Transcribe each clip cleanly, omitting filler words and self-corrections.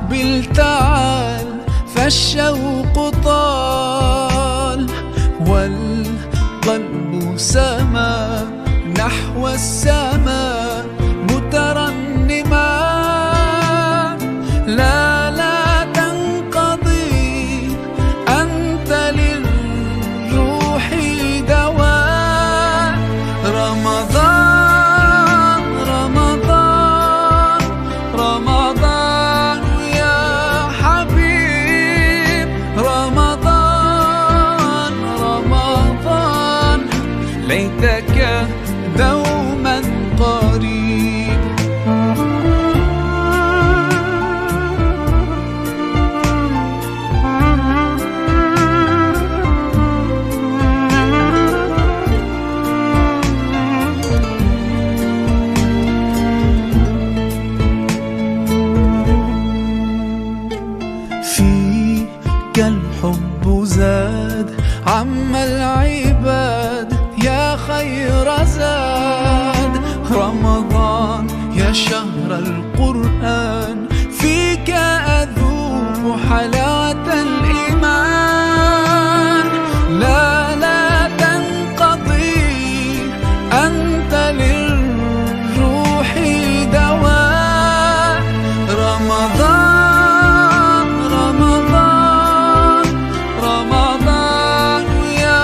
أقبل تعال فالشوق طال والقلب سما نحو السماء مترنما. لا لا تنقضي أنت للروح دواء. رمضان رمضان رمضان يا حبيب رمضان رمضان ليتك دوما قريب. فيك الحب زاد عم العباد يا خير زاد. رمضان يا شهر القرآن فيك أذوق حلاوة الإيمان. لا لا تنقضي أنت للروح دواء. رمضان رمضان رمضان يا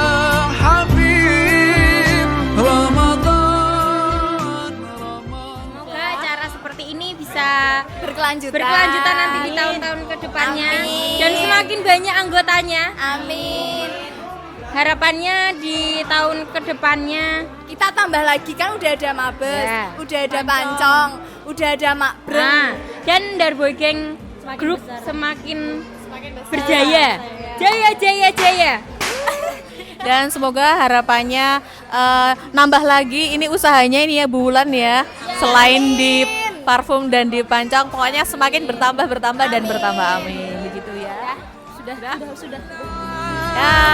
حبيب رمضان رمضان. Semoga acara seperti ini bisa berkelanjutan nanti di tahun-tahun kedepannya. Amin. Dan semakin banyak anggotanya. Amin. Harapannya di tahun kedepannya Kita tambah lagi kan udah ada Mabes, Ya. udah ada Pancong, udah ada Makbreng. dan Darboy Gang Group semakin berjaya. Jaya jaya jaya. Dan semoga harapannya nambah lagi ini usahanya ini ya Bu Wulan ya. Selain di parfum dan di pancang, pokoknya semakin bertambah dan bertambah. Amin. Begitu ya. Sudah. Ya.